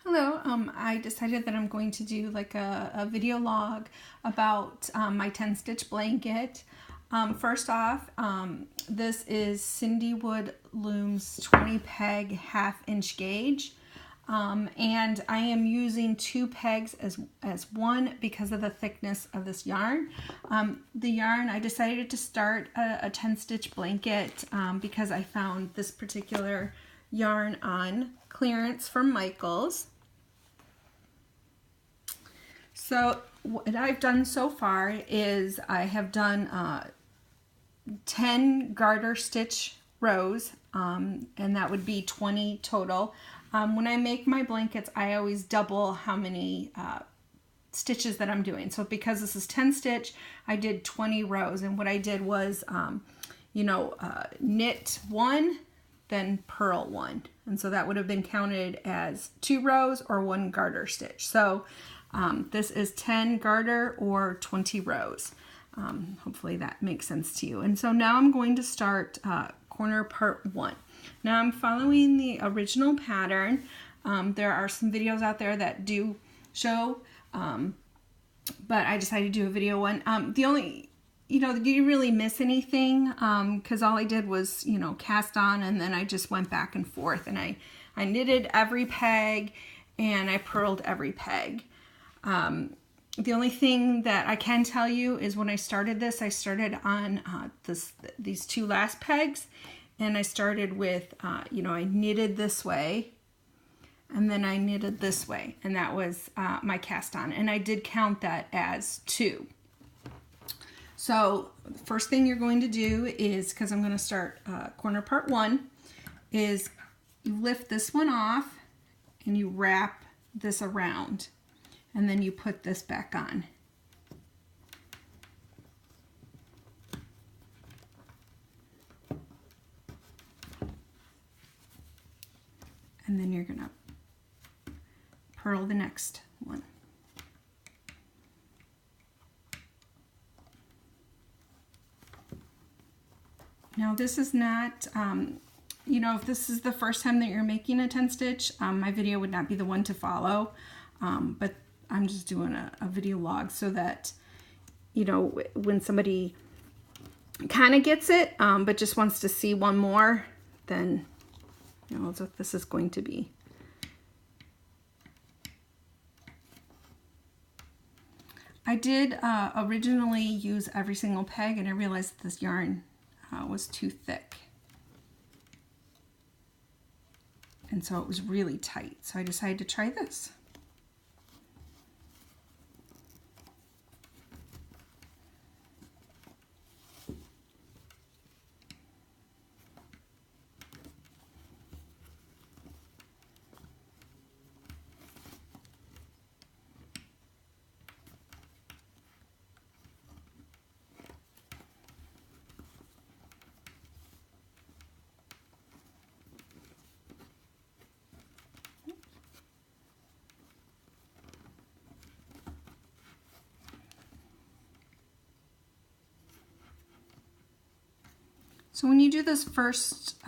Hello, I decided that I'm going to do like a video log about my 10 stitch blanket. First off, this is Cindwood Loom's 20 peg 1/2 inch gauge. And I am using 2 pegs as one because of the thickness of this yarn. The yarn, I decided to start a 10 stitch blanket because I found this particular yarn on clearance from Michael's. So what I've done so far is I have done 10 garter stitch rows, and that would be 20 total. When I make my blankets, I always double how many stitches that I'm doing. So because this is 10 stitch, I did 20 rows. And what I did was, knit 1, then purl 1. And so that would have been counted as 2 rows or 1 garter stitch. So this is 10 garter or 20 rows. Hopefully that makes sense to you. And so now I'm going to start corner part 1. Now I'm following the original pattern. There are some videos out there that do show, but I decided to do a video one. The only, you didn't really miss anything because all I did was, cast on, and then I just went back and forth, and I knitted every peg and I purled every peg. The only thing that I can tell you is when I started this, I started on these 2 last pegs, and I started with, I knitted this way, and then I knitted this way, and that was my cast on, and I did count that as 2. So the first thing you're going to do is, because I'm going to start corner part 1, is you lift this one off and you wrap this around. And then you put this back on. And then you're gonna purl the next one. Now this is not, if this is the first time that you're making a 10 stitch, my video would not be the one to follow, but I'm just doing a video log so that, when somebody kind of gets it, but just wants to see one more, then, that's what this is going to be. I did originally use every single peg, and I realized that this yarn was too thick. And so it was really tight. So I decided to try this. So when you do this first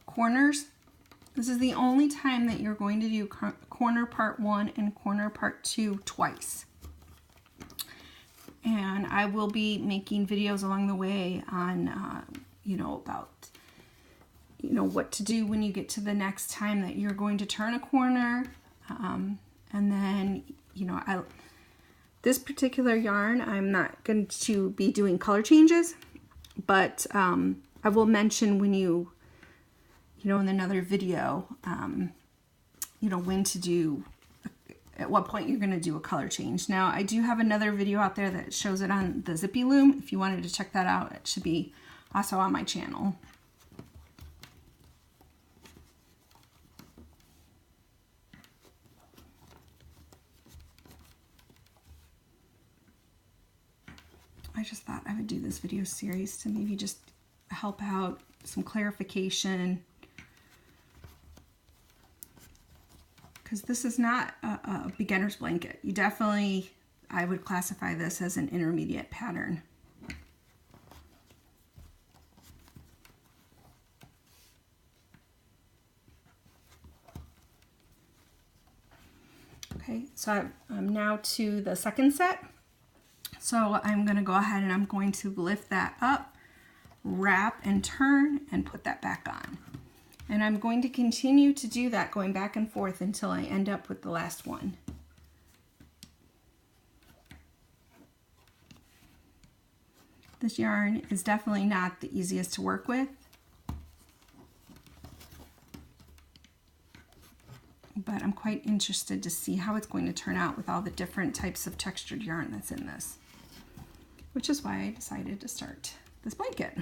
corners, this is the only time that you're going to do corner part 1 and corner part 2 twice. And I will be making videos along the way on, about, what to do when you get to the next time that you're going to turn a corner. And then, this particular yarn, I'm not going to be doing color changes. But I will mention when in another video, when to do, at what point you're going to do a color change. Now, I do have another video out there that shows it on the Zippy Loom. If you wanted to check that out, it should be also on my channel. I just thought I would do this video series to maybe just help out some clarification, because this is not a beginner's blanket. I would classify this as an intermediate pattern. Okay, so I'm now to the second set. So I'm going to go ahead and I'm going to lift that up, wrap and turn, and put that back on. And I'm going to continue to do that, going back and forth until I end up with the last one. This yarn is definitely not the easiest to work with, but I'm quite interested to see how it's going to turn out with all the different types of textured yarn that's in this, which is why I decided to start this blanket.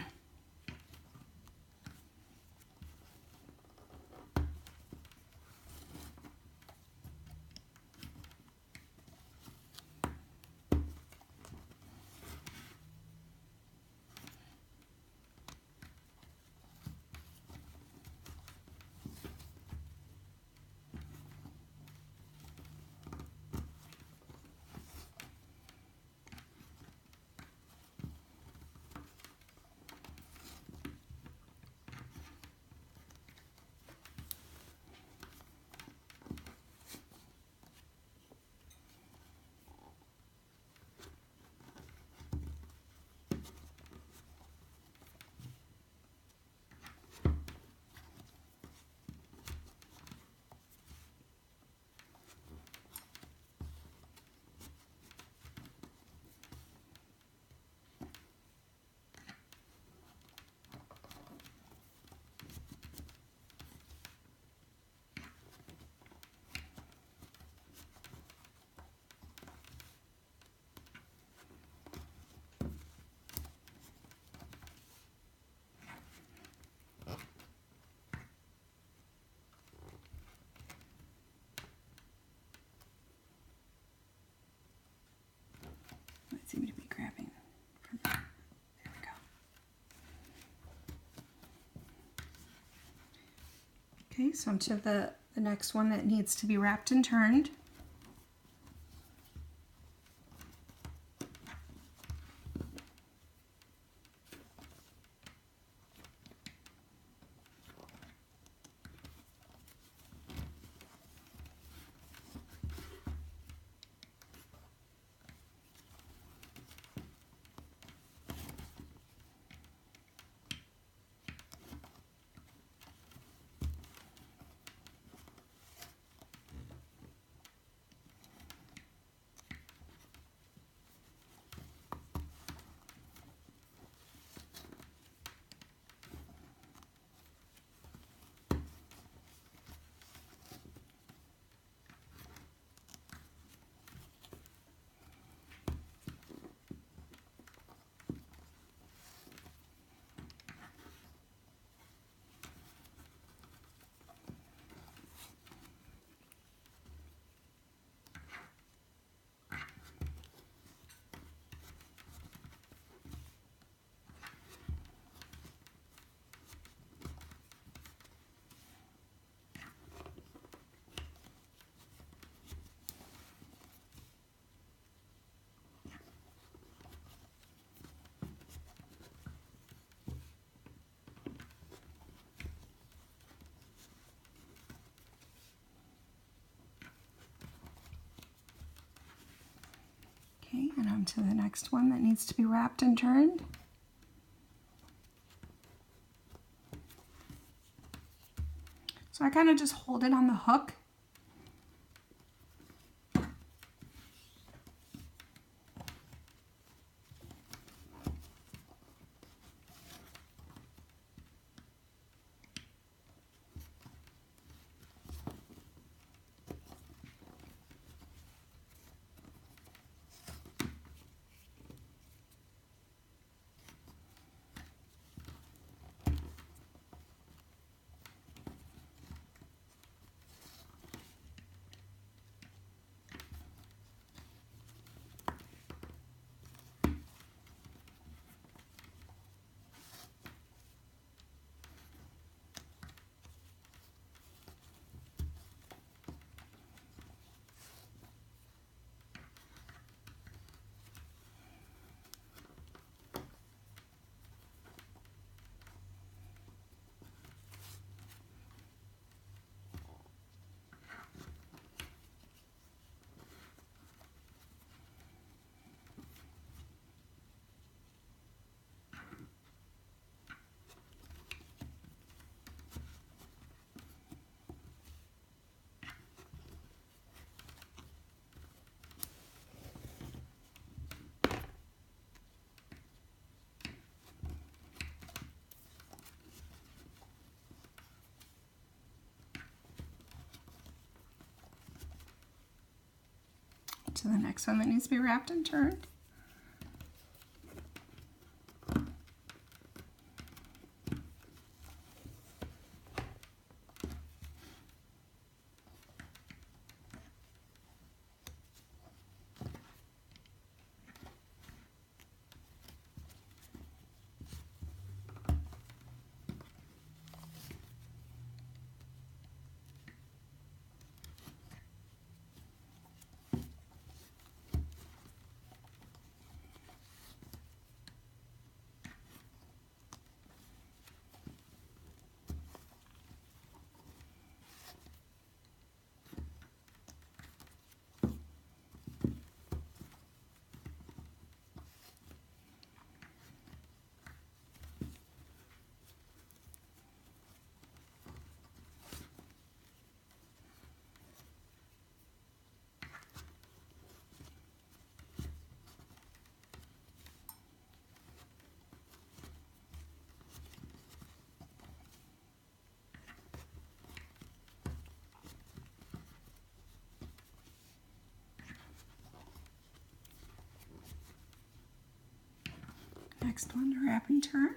It seemed to be grabbing. There we go. Okay, so I'm to the next one that needs to be wrapped and turned. Okay, and on to the next one that needs to be wrapped and turned. So I kind of just hold it on the hook. to the next one that needs to be wrapped and turned. Next one to wrap and turn.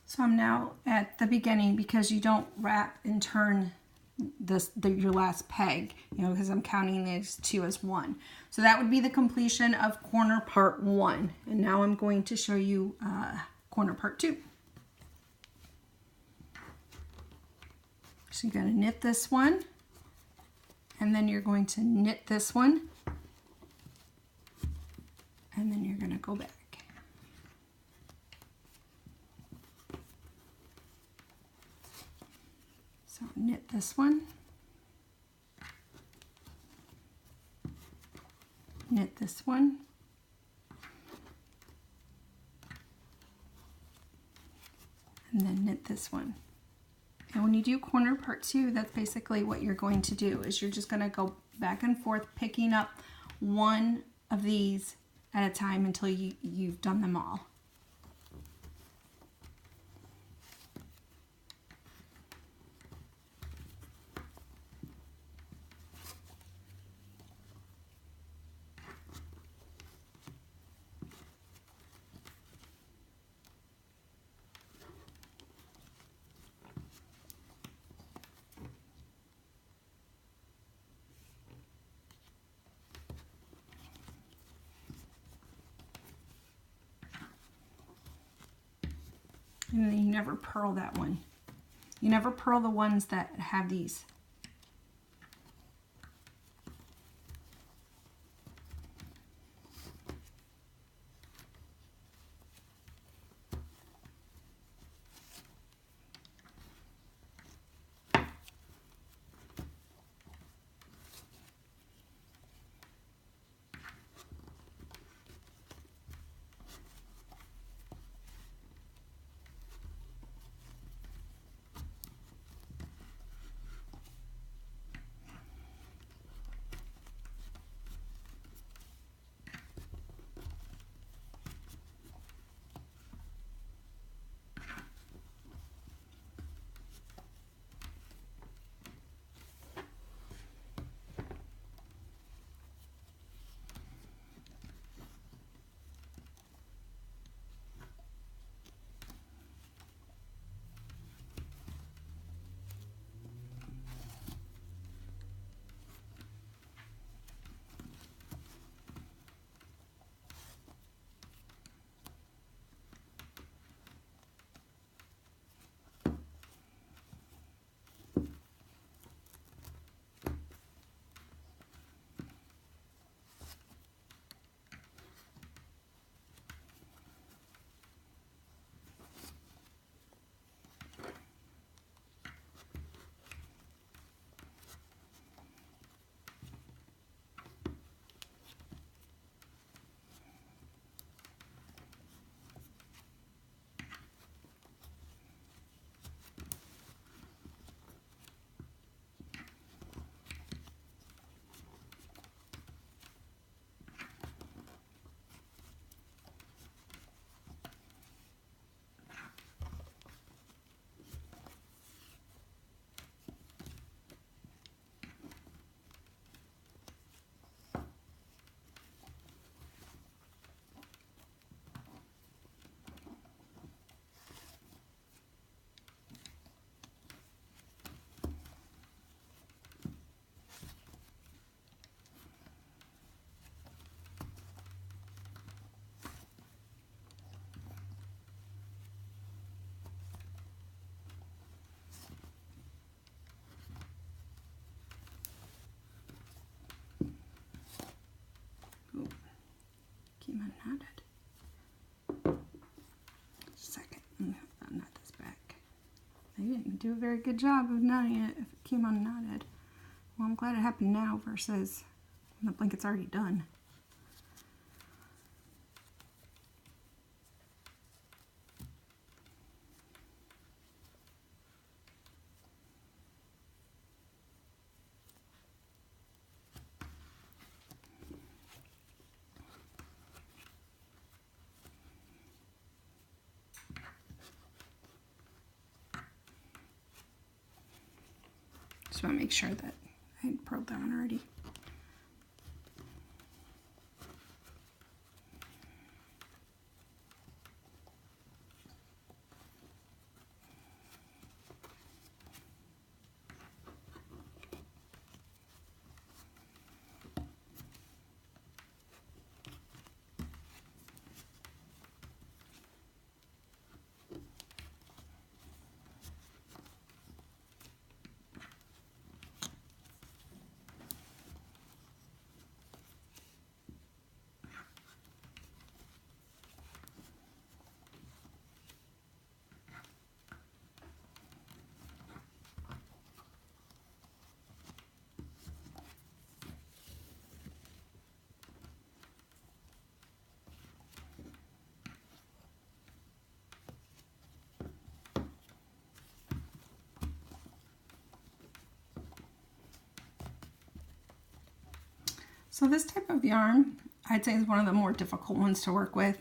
So I'm now at the beginning because you don't wrap and turn your last peg, because I'm counting these two as one. So that would be the completion of corner part 1. And now I'm going to show you corner part 2. So you're going to knit this one, and then you're going to knit this one, and then you're going to go back. So knit this one, knit this one, and then knit this one. And when you do corner part 2, that's basically what you're going to do, is you're just going to go back and forth picking up one of these at a time until you've done them all. And then you never purl that one. You never purl the ones that have these. Keep unknotted. Just a second. Knot this back. They didn't do a very good job of knotting it if it came unknotted. Well, I'm glad it happened now versus when the blanket's already done. Just want to make sure that I had purled that one already. So this type of yarn, I'd say, is one of the more difficult ones to work with.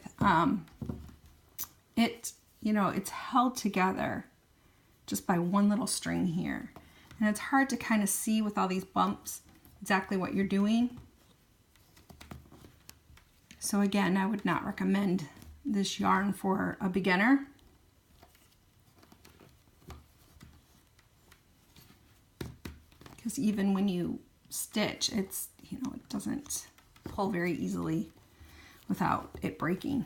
It's held together just by one little string here. And it's hard to kind of see with all these bumps exactly what you're doing. So again, I would not recommend this yarn for a beginner. Because even when you stitch, it doesn't pull very easily without it breaking.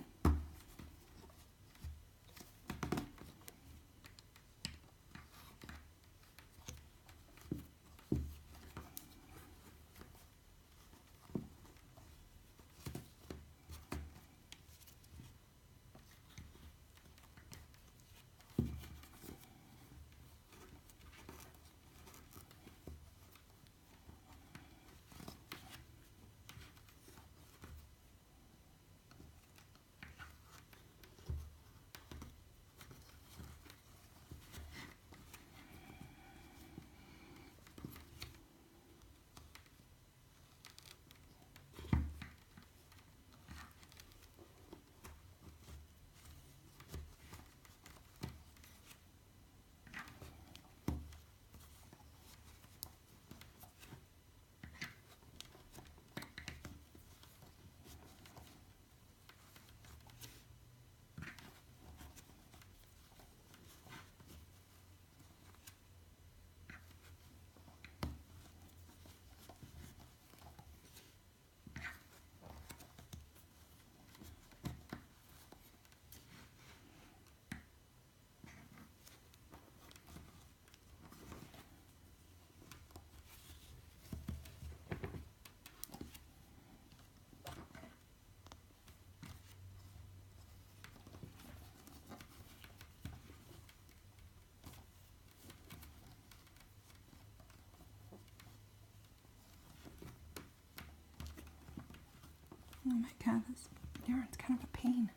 Oh my god, this yarn's kind of a pain.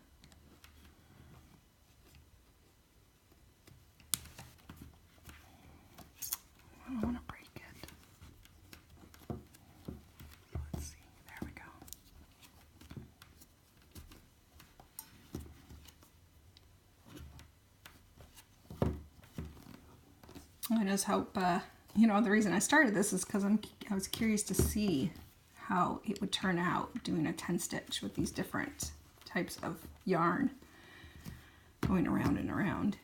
I don't want to break it. Let's see, there we go. I just hope, you know, the reason I started this is because I was curious to see how it would turn out doing a 10 stitch with these different types of yarn going around and around.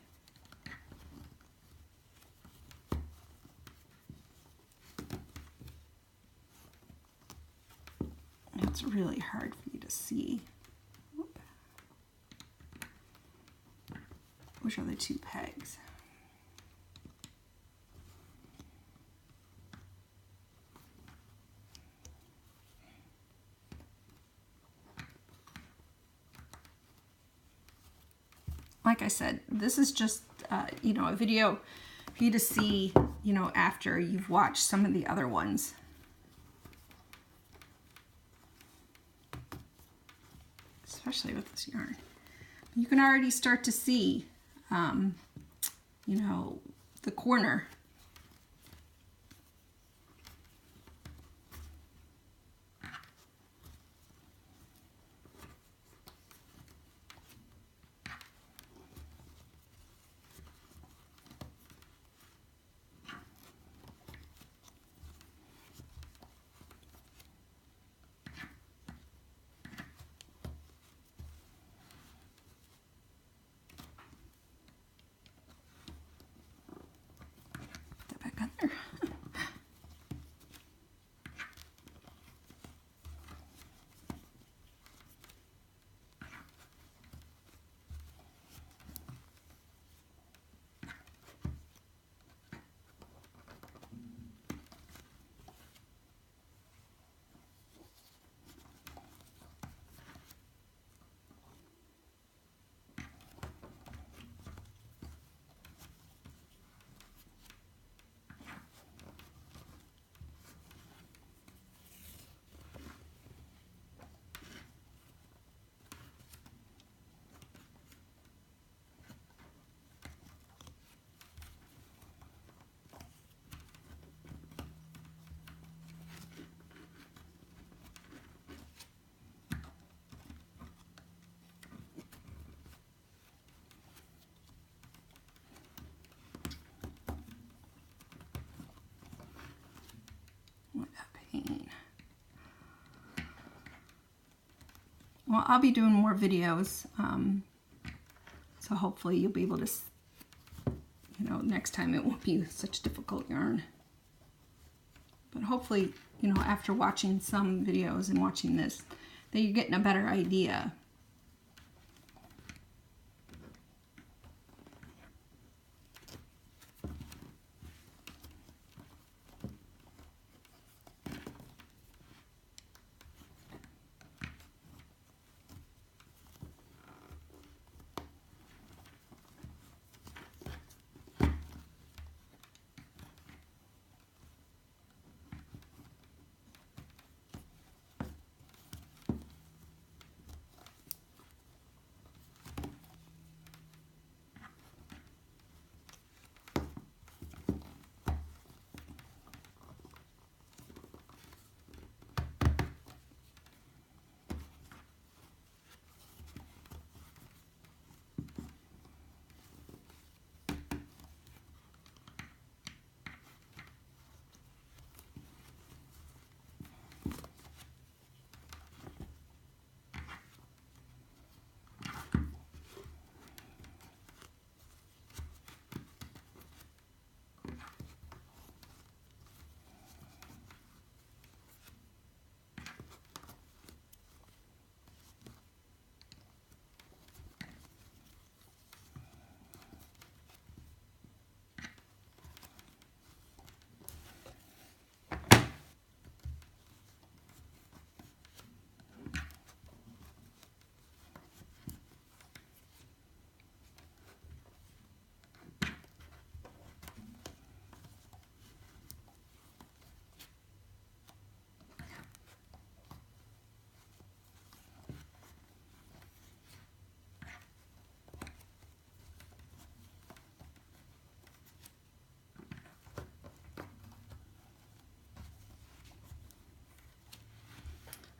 It's really hard for you to see. Which are the two pegs? Like I said, this is just, you know, a video for you to see, you know, after you've watched some of the other ones. Especially with this yarn. You can already start to see, you know, the corner. Well, I'll be doing more videos, so hopefully you'll be able to, you know, next time it won't be such difficult yarn. But hopefully, you know, after watching some videos and watching this, that you're getting a better idea.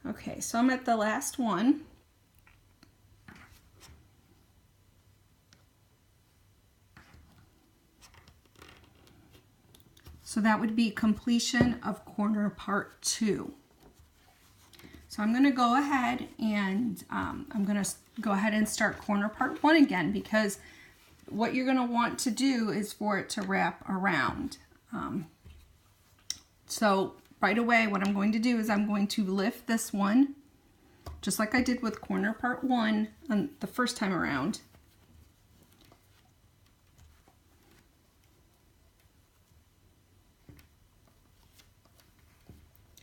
Okay, so I'm at the last one. So that would be completion of corner part 2. So I'm going to go ahead and start corner part 1 again, because what you're going to want to do is for it to wrap around. So right away what I'm going to do is I'm going to lift this one, just like I did with corner part 1 on the first time around.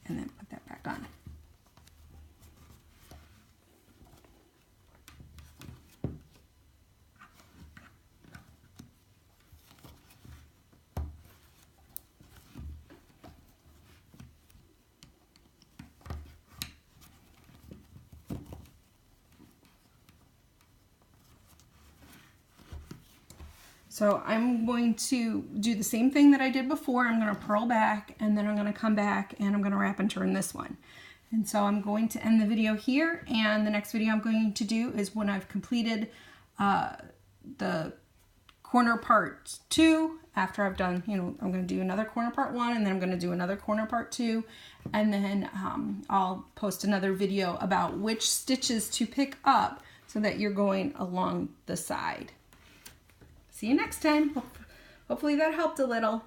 And then put that back on. So I'm going to do the same thing that I did before. I'm going to purl back, and then I'm going to come back and I'm going to wrap and turn this one. And so I'm going to end the video here, and the next video I'm going to do is when I've completed the corner part 2. After I've done, I'm going to do another corner part 1, and then I'm going to do another corner part 2, and then I'll post another video about which stitches to pick up so that you're going along the side. See you next time. Hopefully that helped a little.